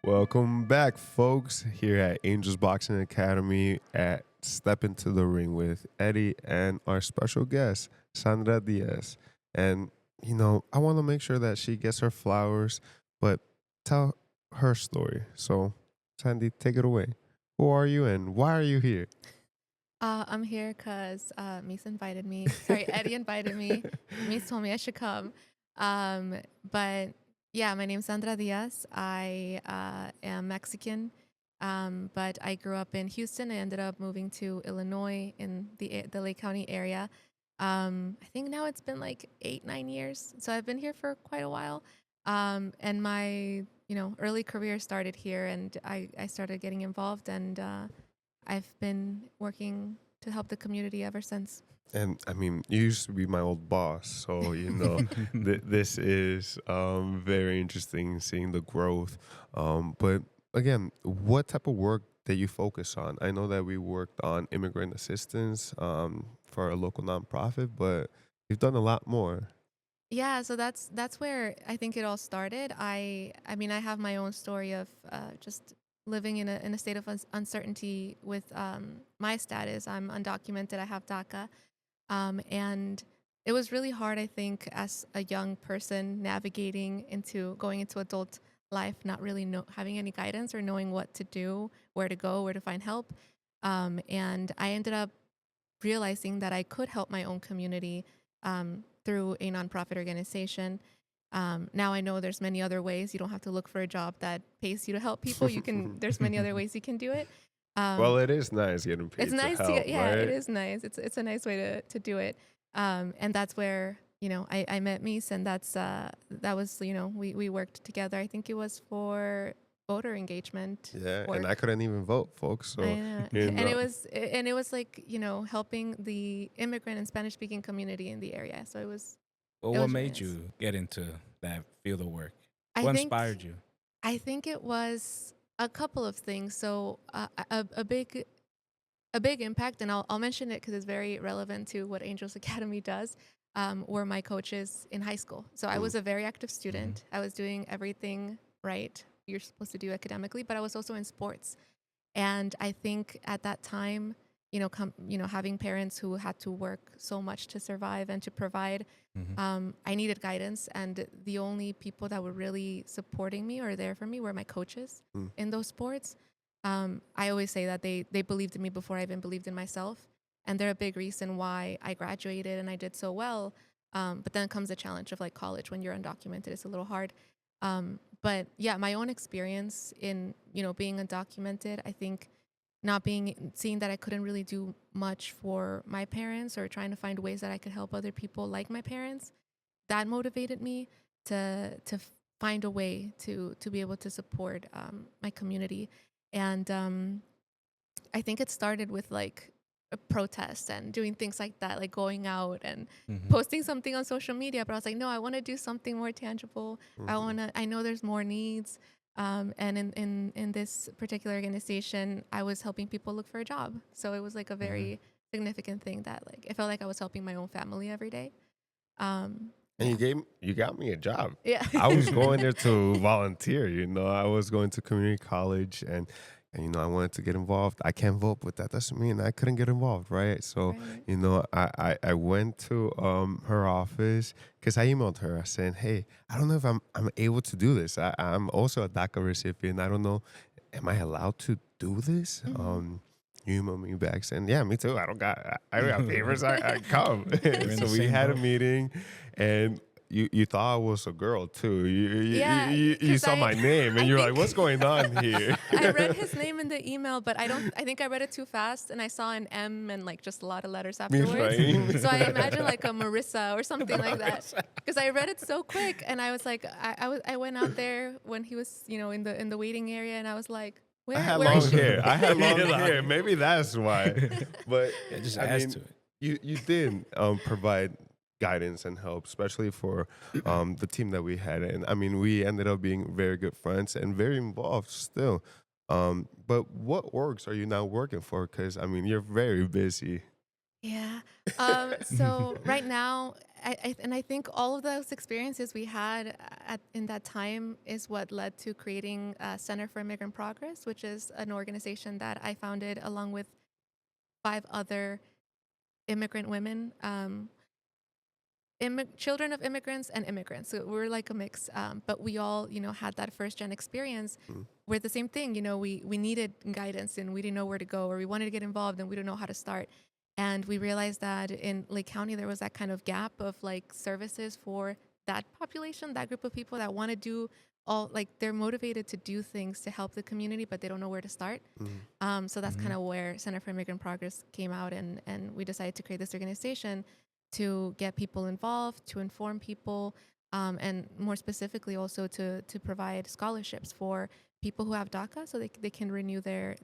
Welcome back, folks, here at Angels Boxing Academy at Step Into the Ring with Eddie and our special guest, Sandra Diaz. And, I want to make sure that she gets her flowers, but tell her story. So, Sandy, take it away. Who are you and why are you here? I'm here because Miz invited me. Sorry, Eddie invited me. Miz told me I should come. Um, but yeah, my name's Sandra Diaz. I am Mexican, but I grew up in Houston. I ended up moving to Illinois in the Lake County area. I think now it's been like 8, 9 years. So I've been here for quite a while. And my early career started here, and I started getting involved and. I've been working to help the community ever since. And you used to be my old boss, so this is very interesting seeing the growth. But again, what type of work that you focus on? I know that we worked on immigrant assistance for a local nonprofit, but you've done a lot more. Yeah, so that's where I think it all started. I mean I have my own story of just living in a state of uncertainty with my status. I'm undocumented. I have DACA, and it was really hard. I think as a young person navigating into going into adult life, not really having any guidance or knowing what to do, where to go, where to find help, and I ended up realizing that I could help my own community through a nonprofit organization. Now I know there's many other ways. You don't have to look for a job that pays you to help people. You can. There's many other ways you can do it. Well, Um, it is nice getting it's paid to nice to help, get. Yeah, it right? is nice. It's a nice way to do it. And that's where I met Mies, and that was we worked together. I think it was for voter engagement Yeah, and I work. couldn't even vote, folks. I So know. you know, And it was like, helping the immigrant and Spanish speaking community in the area. So Well, it what was really made nice. you get into that field of work? I What think inspired you? I think it was a couple of things. So a big impact, and I'll mention it because it's very relevant to what Angels Academy does. Were my coaches in high school. So I mm, was a very active Hmm. student. I was doing everything right you're supposed to do academically, but I was also in sports. And I think at that time, having parents who had to work so much to survive and to provide, Hmm. I needed guidance. And the only people that were really supporting me or there for me were my coaches mm. in those sports. I always say that they believed in me before I even believed in myself. And they're a big reason why I graduated and I did so well. But then comes the challenge of like college when you're undocumented. It's a little hard. But yeah, my own experience in being undocumented, I think not being seeing that I couldn't really do much for my parents or trying to find ways that I could help other people like my parents, that motivated me to find a way to be able to support my community. And I think it started with like a protest and doing things like that, like going out and Hmm. posting something on social media. But I was like, no, I want to do something more tangible. Mhm. I know there's more needs. And in this particular organization, I was helping people look for a job. So it was like a Hmm. very significant thing that like it felt like I was helping my own family every day. Um, And yeah. you got me a job. Yeah. I was going there to volunteer. I was going to community college, and I wanted to get involved. I can't vote, but that doesn't mean I couldn't get involved, right? So Right. I went to her office because I emailed her. I said, hey, I don't know if I'm able to do this. I'm also a DACA recipient. I don't know, am I allowed to do this? Hmm. You emailed me back saying, yeah, me too. I don't got papers. I come. We're in So the we same had a boat. meeting, and you thought I was a girl too. Yeah, You because saw my name and I you're like, think what's going on here? I read his name in the email, but I think I read it too fast and I saw an M and like just a lot of letters afterwards. Misraim. So I imagine like a Marissa or something like that. Because I read it so quick and I was like I went out there when he was, in the waiting area and I was like, I Where had where is long she? hair. I had long Yeah, hair. like- Maybe that's why. But It just I adds mean, to it. you did provide guidance and help, especially for the team that we had. And we ended up being very good friends and very involved still. But what orgs are you now working for? Because you're very busy. Yeah. So right now, I think all of those experiences we had in that time is what led to creating Center for Immigrant Progress, which is an organization that I founded along with 5 other immigrant women. Children of immigrants and immigrants. So we're like a mix, but we all, had that first gen experience. Mm. We're the same thing. We needed guidance and we didn't know where to go, or we wanted to get involved and we didn't know how to start. And we realized that in Lake County there was that kind of gap of like services for that population, that group of people that want to do all, like, they're motivated to do things to help the community, but they don't know where to start. Mm. So that's Mm-hmm. kind of where Center for Immigrant Progress came out, and we decided to create this organization to get people involved, to inform people, and more specifically also to provide scholarships for people who have DACA, so they can renew their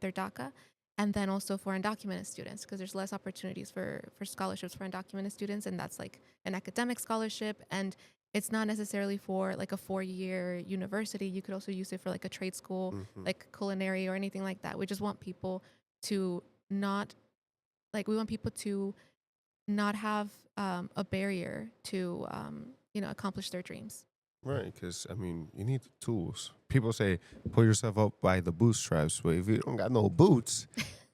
DACA, and then also for undocumented students, because there's less opportunities for scholarships for undocumented students, and that's like an academic scholarship, and it's not necessarily for like a 4-year university. You could also use it for like a trade school, Mhm. like culinary or anything like that. We just want people to not we want people to not have a barrier to accomplish their dreams. Right, because I mean, you need the tools. People say pull yourself up by the bootstraps, but if you don't got no boots,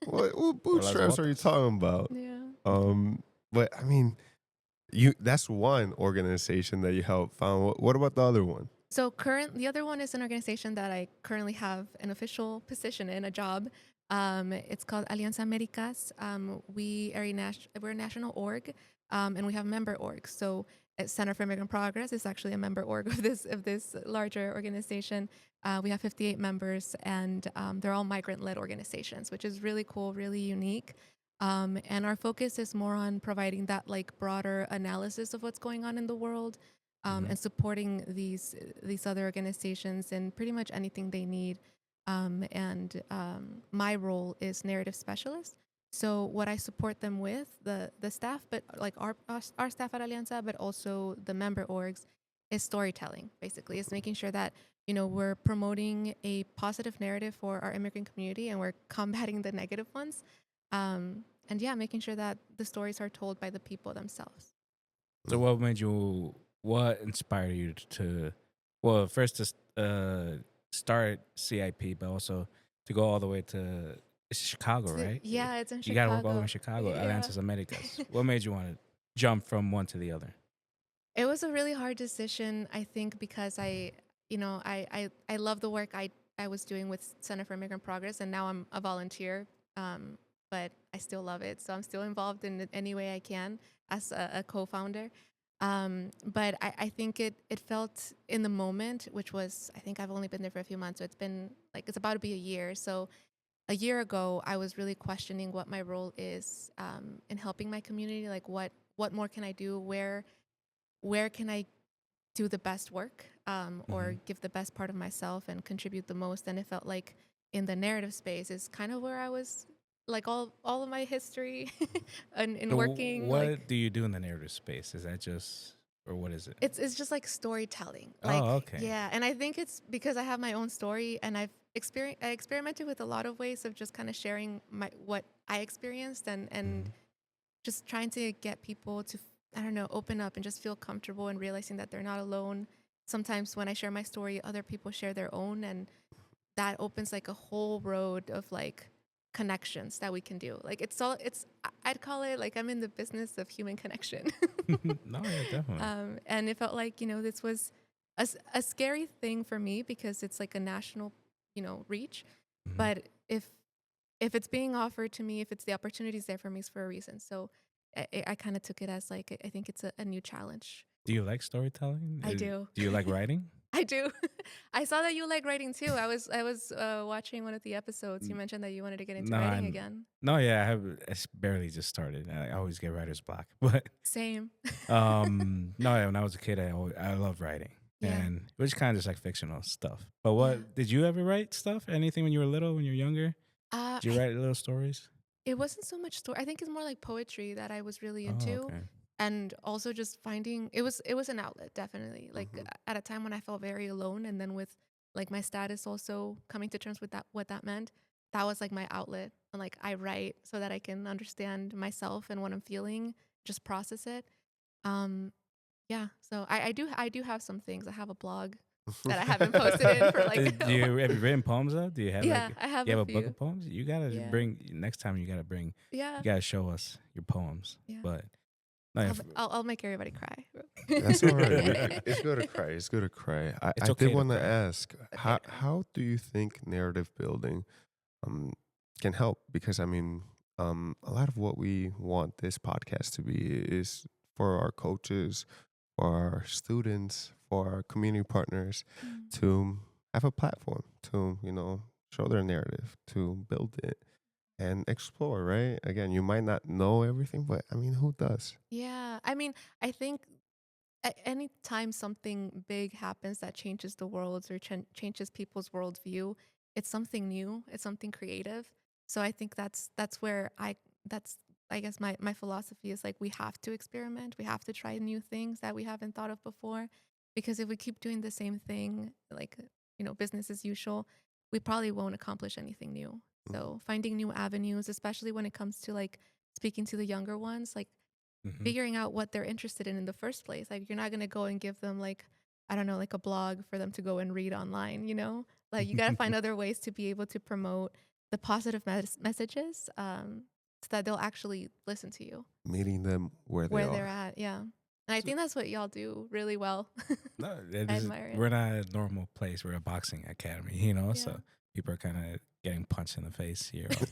what Or las bootstraps are you botas. talking about? Yeah. But I mean, that's one organization that you helped found. What about the other one? So the other one is an organization that I currently have an official position in, a job. It's called Alianza Americas. We're a national org, and we have member orgs. So Center for Immigrant Progress is actually a member org of this larger organization. We have 58 members, and they're all migrant-led organizations, which is really cool, really unique. And our focus is more on providing that like broader analysis of what's going on in the world, Mhm. and supporting these other organizations in pretty much anything they need. And my role is narrative specialist. So what I support them with, the staff, but like our staff at Alianza, but also the member orgs, is storytelling. Basically, is making sure that we're promoting a positive narrative for our immigrant community and we're combating the negative ones. And yeah, making sure that the stories are told by the people themselves. So what inspired you to, well, first to start CIP, but also to go all the way to, it's Chicago, right? Yeah, it's in You got to work all the way in Chicago. Chicago, Yeah. Alianzas Americas. What made you want to jump from one to the other? It was a really hard decision, I think, because I love the work I was doing with Center for Immigrant Progress, and now I'm a volunteer, but I still love it. So I'm still involved in it any way I can as a co-founder. But I think it felt in the moment, which was, I think I've only been there for a few months, so it's about to be a year. So a year ago, I was really questioning what my role is in helping my community. Like, what more can I do? Where can I do the best work, or Mhm. give the best part of myself and contribute the most? And it felt like in the narrative space is kind of where I was, like all of my history and in So working, what like do you do in the narrative space? Is that just, or what is it? it's just like storytelling. Like, Oh, okay. yeah, and I think it's because I have my own story and I experimented with a lot of ways of just kind of sharing what I experienced, and Mhm. just trying to get people to, I don't know, open up and just feel comfortable and realizing that they're not alone. Sometimes when I share my story, other people share their own, and that opens like a whole road of like connections that we can do. Like I'd call it like I'm in the business of human connection. No, yeah, definitely. And it felt like, this was a scary thing for me because it's like a national, reach. Mhm. But if it's being offered to me, if it's the opportunities there for me, it's for a reason. So I kind of took it as like, I think it's a new challenge. Do you like storytelling? I do. Do you like writing? I do. I saw that you like writing too. I was watching one of the episodes. You mentioned that you wanted to get into No, writing again. no, yeah, I have. It's barely just started. I always get writer's block, but Same. no, yeah, when I was a kid, I loved writing, Yeah. and it was kind of just like fictional stuff. But Yeah. what did you ever write stuff? Anything when you were little, when you were younger? Did you I write little stories? It wasn't so much story. I think it's more like poetry that I was really Oh, into, okay. and also just finding it was an outlet, definitely. Like Mhm. at a time when I felt very alone, and then with like my status, also coming to terms with that, what that meant. that was like my outlet. And like I write so that I can understand myself and what I'm feeling, just process it. Um, yeah. So I do have some things. I have a blog that I haven't posted in for like Do you have you written poems though? Do you have yeah, I have you a have a book few. of poems? You gotta Yeah. bring next time. You gotta bring. Yeah. You gotta show us your poems. Yeah. But no, I'll make everybody cry. That's all right. It's good to cry. It's good to cry. It's I okay did to want to cry. ask, Okay. how do you think narrative building um can help? Because I mean, a lot of what we want this podcast to be is for our coaches, for our students, for our community partners Mm. to have a platform to, show their narrative, to build it and explore, right? Again, you might not know everything, but I mean, who does? Yeah. I mean, I think anytime something big happens that changes the world or changes people's worldview, it's something new. It's something creative. So I think that's where that's I guess my philosophy is like we have to experiment. We have to try new things that we haven't thought of before, because if we keep doing the same thing, like business as usual, we probably won't accomplish anything new. Mhm. So finding new avenues, especially when it comes to like speaking to the younger ones, like Mhm. figuring out what they're interested in the first place. Like you're not going to go and give them like I don't know, like a blog for them to go and read online. Like you got to find other ways to be able to promote the positive messages so that they'll actually listen to you Meeting them where they where they're are. at. Yeah. And I think that's what y'all do really well. No, I admire it. we're not a normal place. We're a boxing academy, Yeah. So people are kind of getting punched in the face here. Often.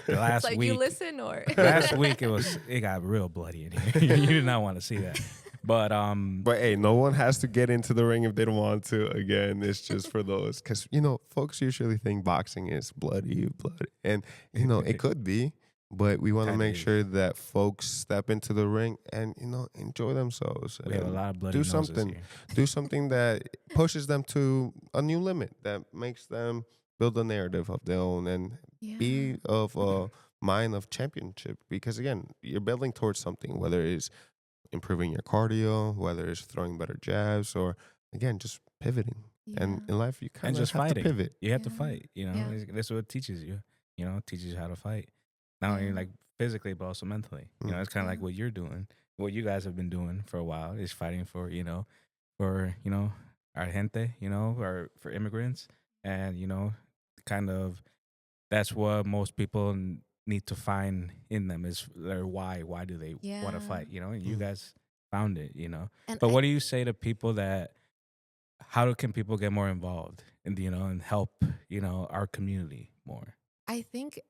The It's last like week, you listen or last week it got real bloody in here. You did not want to see that, but But hey, no one has to get into the ring if they don't want to. Again, it's just for those because folks usually think boxing is bloody, and it could be, but we want to Kinda make is. sure that folks step into the ring and enjoy themselves. we have a and lot of bloody do noses something, here. do something that pushes them to a new limit that makes them build a narrative of their own and yeah. be of a mind of championship. Because again, you're building towards something, whether it's improving your cardio, whether it's throwing better jabs or again just pivoting. And Yeah. in life, you And kind of just have fighting. to pivot. You have to Yeah. fight. Yeah. That's what it teaches you. It teaches you how to fight. Not only Yeah. like physically, but also mentally. It's kind of like Yeah. what you're doing, what you guys have been doing for a while is fighting for our gente, or for immigrants, and kind of that's what most people need to find in them is their why. Why do they want to Yeah. fight? And you Mm. guys found it. And But what do you say to people that? Can people get more involved and help our community more? I think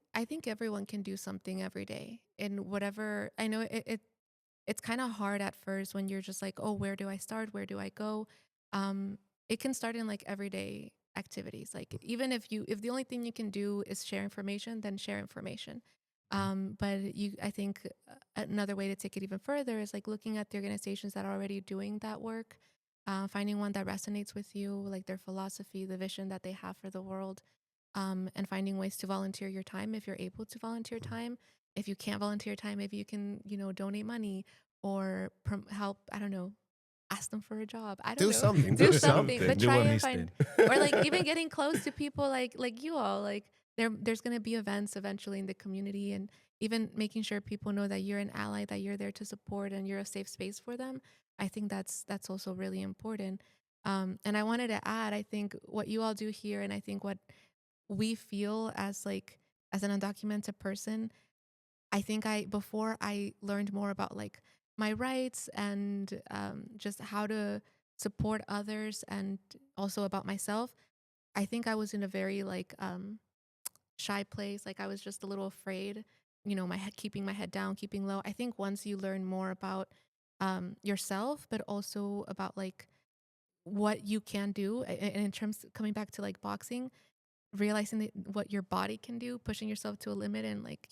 everyone can do something every day in whatever. I know it's kind of hard at first when you're just like, oh, where do I start? Where do I go? Um, it can start in like everyday activities. Like even if the only thing you can do is share information, then share information. But I think another way to take it even further is like looking at the organizations that are already doing that work, finding one that resonates with you, like their philosophy, the vision that they have for the world, and finding ways to volunteer your time if you're able to volunteer time. If you can't volunteer time, maybe you can, donate money or help, I don't know, ask them for a job. I don't Do know. something. Do Do something, something. but Do try what and Miz find, did. or like even getting close to people like you all. Like there's going to be events eventually in the community, and even making sure people know that you're an ally, that you're there to support and you're a safe space for them. I think that's also really important. And I wanted to add, I think what you all do here, and I think what we feel as an undocumented person, I think before I learned more about like my rights and just how to support others and also about myself, I think I was in a very like shy place. Like I was just a little afraid, my head, keeping my head down, keeping low. I think once you learn more about yourself, but also about like what you can do, and in terms coming back to like boxing, realizing that what your body can do, pushing yourself to a limit and like,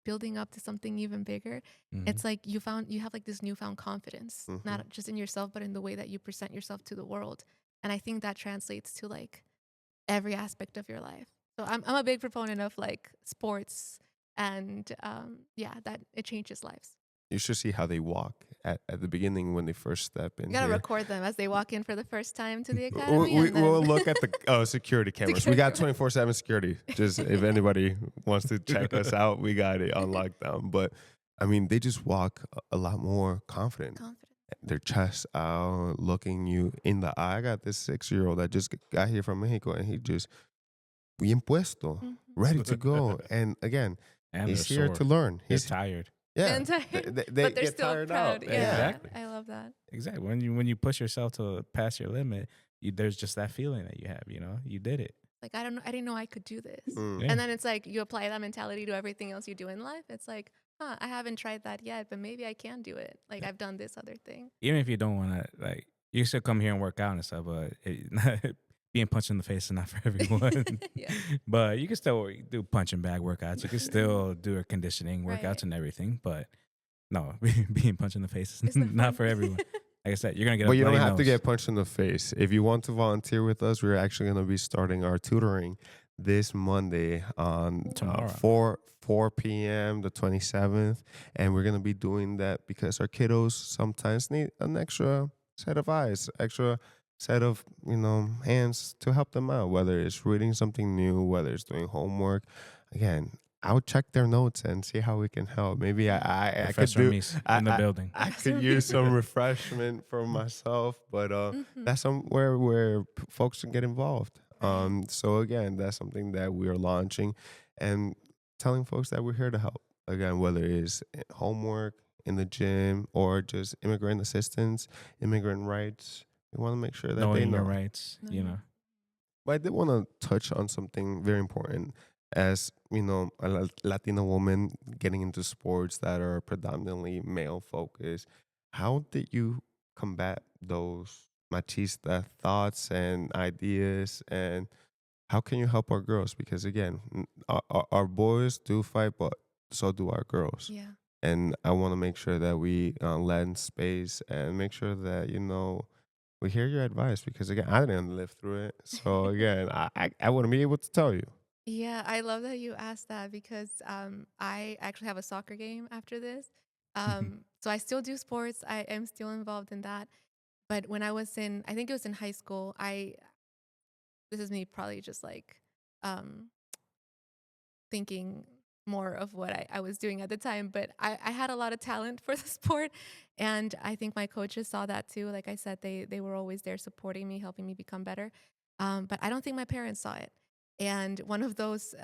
building up to something even bigger. Mhm. It's like you have like this newfound confidence, Mhm. not just in yourself, but in the way that you present yourself to the world. And I think that translates to like every aspect of your life. So I'm a big proponent of like sports and yeah, that it changes lives. you should see how they walk at the beginning when they first step in You gotta here. record them as they walk in for the first time to the We, academy, we, and then we'll look at the security cameras. We got Security 24/7 security. Just if anybody wants to check us out, we got it on lockdown. But I mean, they just walk a lot more confident. confident. Their chest out, looking you in the eye. I got this 6-year-old that just got here from Mexico, and he just bien puesto, Mhm. ready to go. And again, And he's they're here sore. to learn. They're He's tired. yeah. And tired, They but they're get still tired proud. out. Yeah, Exactly. I love that. Exactly. When you push yourself to past your limit, there's just that feeling that you have. You know, you did it. Like I don't know, I didn't know I could do this. Mm. Yeah. And then it's like you apply that mentality to everything else you do in life. It's like, I haven't tried that yet, but maybe I can do it. Like I've done this other thing. Even if you don't want to, like, you still come here and work out and stuff, but being punched in the face is not for everyone. Yeah. But you can still do punching bag workouts. You can still do a conditioning workouts Right. and everything. But no, being punched in the face is It's not not fun. for everyone. Like I said, you're gonna get. But a you don't bloody have to nose. get punched in the face. If you want to volunteer with us, we're actually going to be starting our tutoring this Monday on Tomorrow. 4 p.m. the 27th, and we're going to be doing that because our kiddos sometimes need an extra set of eyes, extra set of hands to help them out. Whether it's reading something new, whether it's doing homework. Again, I'll check their notes and see how we can help. Maybe I could Professor do. Mies I- in the I- building. I Professor could use Mies. some refreshment for myself, but Mhm. that's somewhere where folks can get involved. Right. So again, that's something that we are launching and telling folks that we're here to help. Again, whether it's homework in the gym or just immigrant assistance, immigrant rights, we want to make sure that they Knowing know. your rights, No, you no. know. But I did want to touch on something very important. As a Latina woman getting into sports that are predominantly male focused, how did you combat those machista thoughts and ideas? And how can you help our girls? Because again, our boys do fight, but so do our girls. Yeah. And I want to make sure that we lend space and make sure that, we hear your advice because again, I didn't live through it. So again, I wouldn't be able to tell you. Yeah, I love that you asked that because I actually have a soccer game after this. So I still do sports. I am still involved in that. But when I was I think it was in high school, this is me probably just like um, thinking more of what I was doing at the time, but I had a lot of talent for the sport. And I think my coaches saw that too. Like I said, they were always there supporting me, helping me become better. But I don't think my parents saw it. And one of those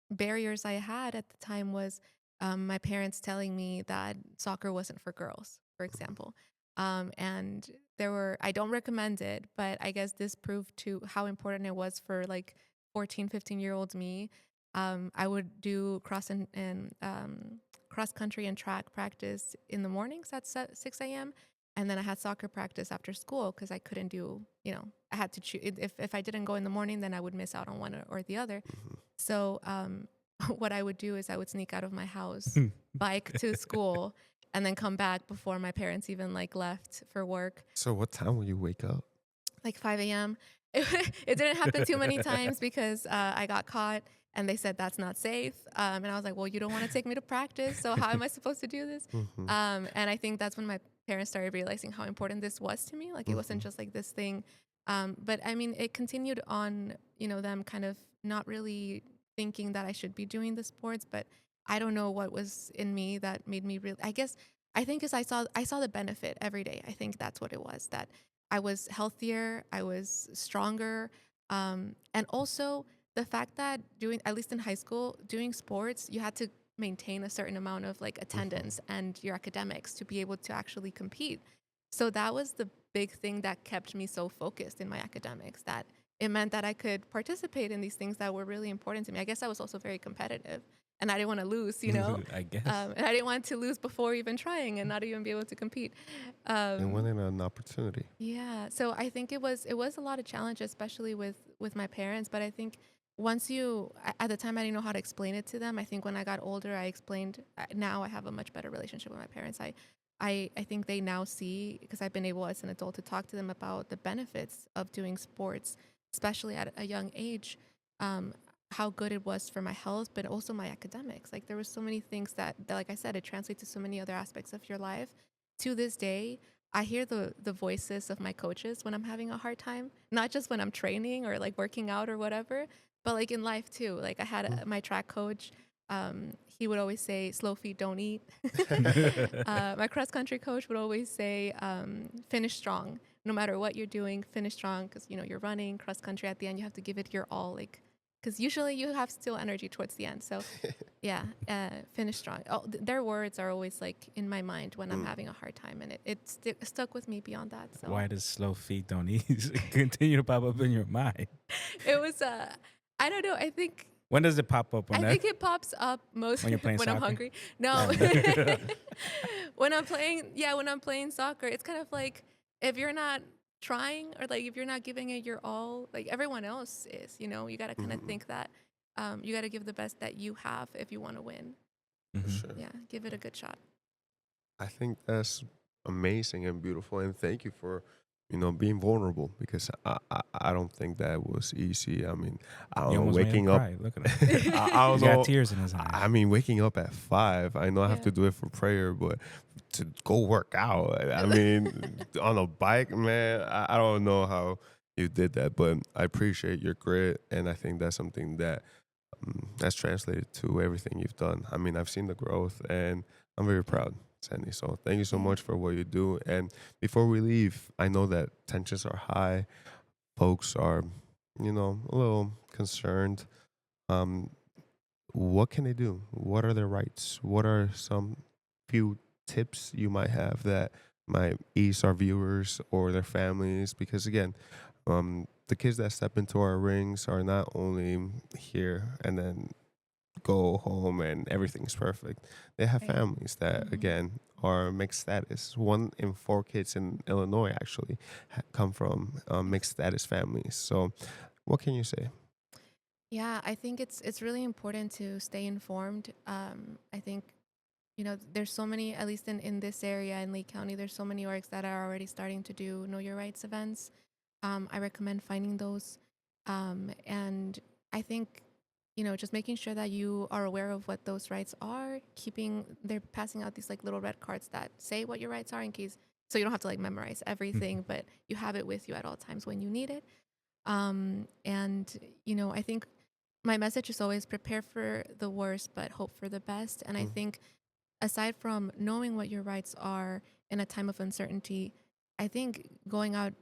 barriers I had at the time was my parents telling me that soccer wasn't for girls, for example. And I don't recommend it, but I guess this proved to how important it was for like 14, 15-year-olds me. I would do cross country and track practice in the mornings at 6 a.m. And then I had soccer practice after school because I couldn't do, I had to choose. If I didn't go in the morning, then I would miss out on one or the other. Mhm. So what I would do is I would sneak out of my house, bike to school, and then come back before my parents even like left for work. So what time will you wake up? Like 5 a.m. It didn't happen too many times because I got caught and they said that's not safe. And I was like, well, you don't want to take me to practice, so how am I supposed to do this? Mhm. And I think that's when my parents started realizing how important this was to me. Like it wasn't just like this thing. But I mean, it continued on, them kind of not really thinking that I should be doing the sports, but I don't know what was in me that made me really, I think is I saw the benefit every day. I think that's what it was, that I was healthier, I was stronger, and also the fact that at least in high school, doing sports, you had to maintain a certain amount of like attendance and your academics to be able to actually compete. So that was the big thing that kept me so focused in my academics, that it meant that I could participate in these things that were really important to me. I guess I was also very competitive and I didn't want to lose, I guess. and I didn't want to lose before even trying and not even be able to compete. And winning an opportunity. Yeah, so I think it was a lot of challenge, especially with my parents. But I think at the time I didn't know how to explain it to them. I think when I got older, I explained. Now I have a much better relationship with my parents. I think they now see, because I've been able as an adult to talk to them about the benefits of doing sports, especially at a young age. how good it was for my health, but also my academics. Like there were so many things that like I said, it translates to so many other aspects of your life. To this day, I hear the voices of my coaches when I'm having a hard time, not just when I'm training or like working out or whatever, but like in life too. Like I had my track coach. He would always say, "Slow feet don't eat." My cross country coach would always say, "Finish strong. No matter what you're doing, finish strong because you know you're running cross country. At the end, you have to give it your all. Like because usually you have still energy towards the end. So yeah, finish strong. Oh, their words are always like in my mind when I'm having a hard time, and it stuck with me beyond that. So Why does slow feet don't ease continue to pop up in your mind? it was I don't know. When does it pop up? I think it pops up most When you're playing when I'm soccer? hungry. No, when I'm playing soccer, it's kind of like if you're not trying or like if you're not giving it your all, like everyone else is, you know, you got to kind of think that you got to give the best that you have if you want to win. For sure. Yeah, give it a good shot. I think that's amazing and beautiful, and thank you for being vulnerable because I don't think that was easy. I mean, I don't You know, almost made him waking up. cry. Look at him. I don't He's know. got tears in his eyes. I mean, waking up at 5. I know I have Yeah. to do it for prayer, but to go work out. I mean, on a bike, man. I don't know how you did that, but I appreciate your grit, and I think that's something that's translated to everything you've done. I mean, I've seen the growth, and I'm very proud, Sandy. So thank you so much for what you do. And before we leave, I know that tensions are high. Folks are, a little concerned. Um, what can they do? What are their rights? What are some few tips you might have that might ease our viewers or their families? Because again, the kids that step into our rings are not only here and then go home and everything's perfect. They have Right. families that, again, are mixed status. 1 in 4 kids in Illinois actually come from mixed status families. So, what can you say? Yeah, I think it's really important to stay informed. I think you know there's so many, at least in this area in Lake County, there's so many orgs that are already starting to do know your rights events. I recommend finding those, and I think you know just making sure that you are aware of what those rights are. They're passing out these like little red cards that say what your rights are in case, so you don't have to like memorize everything, but you have it with you at all times when you need it. And you know, I think my message is always prepare for the worst, but hope for the best. And I think aside from knowing what your rights are in a time of uncertainty, I think going out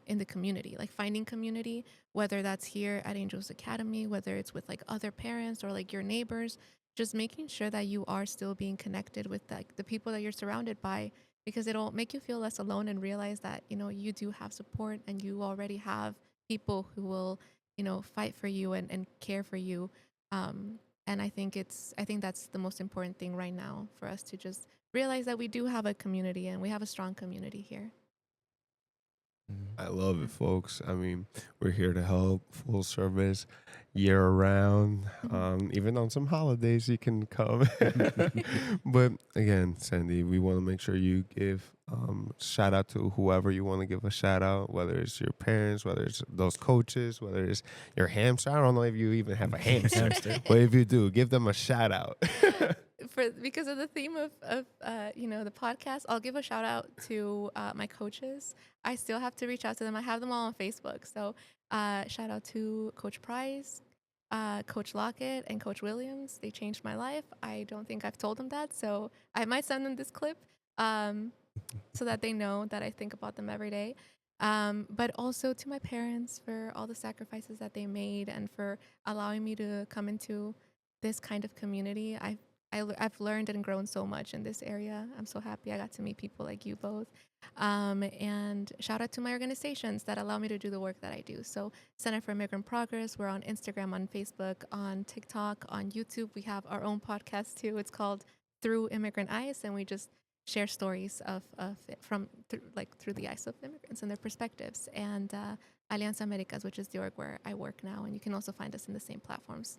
in the community, like finding community, whether that's here at Angels Academy, whether it's with like other parents or like your neighbors, just making sure that you are still being connected with like the people that you're surrounded by, because it'll make you feel less alone and realize that, you know, you do have support and you already have people who will, you know, fight for you and care for you. And I think that's the most important thing right now for us to just realize that we do have a community and we have a strong community here. I love it, folks. I mean, we're here to help, full service, year round. Even on some holidays, you can come. But again, Sandy, we want to make sure you give shout out to whoever you want to give a shout out, whether it's your parents, whether it's those coaches, whether it's your hamster. I don't know if you even have a hamster, but if you do, give them a shout out. Because of the theme of you know the podcast, I'll give a shout out to my coaches. I still have to reach out to them. I have them all on Facebook. So shout out to Coach Price, Coach Lockett, and Coach Williams. They changed my life. I don't think I've told them that, so I might send them this clip so that they know that I think about them every day. But also to my parents for all the sacrifices that they made and for allowing me to come into this kind of community. I've learned and grown so much in this area. I'm so happy I got to meet people like you both. And shout out to my organizations that allow me to do the work that I do. So Center for Immigrant Progress, we're on Instagram, on Facebook, on TikTok, on YouTube. We have our own podcast too. It's called Through Immigrant Eyes, and we just share stories through the eyes of immigrants and their perspectives. And Alianza Americas, which is the org where I work now. And you can also find us in the same platforms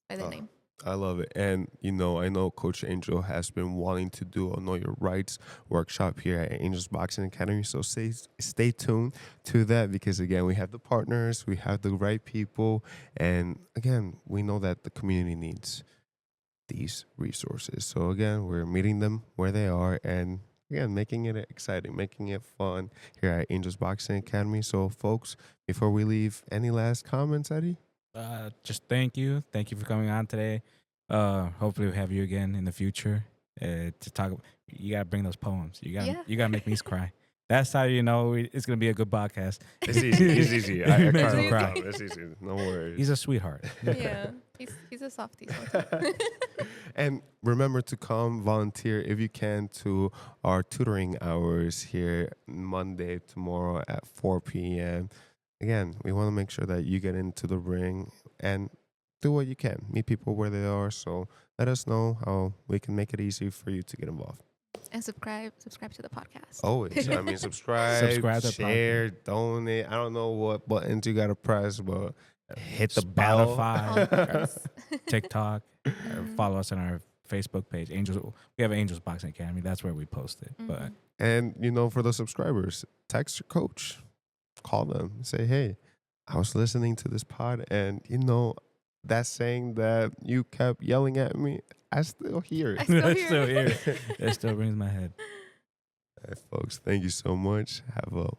by the name. I love it. And, I know Coach Angel has been wanting to do a Know Your Rights workshop here at Angel's Boxing Academy. So stay tuned to that because, again, we have the partners, we have the right people. And, again, we know that the community needs these resources. So, again, we're meeting them where they are and, again, making it exciting, making it fun here at Angel's Boxing Academy. So, folks, before we leave, any last comments, Eddie? Just thank you. Thank you for coming on today. Hopefully we'll have you again in the future to talk. You gotta bring those poems. Yeah. You gotta make me cry. That's how you know it's gonna be a good podcast. It's easy. It's easy. I Makes can't me cry. It's easy. No worries. He's a sweetheart. Yeah, he's a softie sometimes. And remember to come volunteer if you can to our tutoring hours here Monday, tomorrow at 4 p.m. Again, we want to make sure that you get into the ring and do what you can. Meet people where they are. So let us know how we can make it easy for you to get involved. And subscribe to the podcast. Always. I mean, subscribe, Subscribe to the share, donate. I don't know what buttons you got to press, but hit the bell. Spotify, All the buttons. TikTok, or follow us on our Facebook page. We have Angels Boxing Academy. That's where we post it. But And, for the subscribers, text your coach, call them, say, hey, I was listening to this pod and, that saying that you kept yelling at me, I still hear it. it's still here. It still rings my head. All right, folks, thank you so much. Have a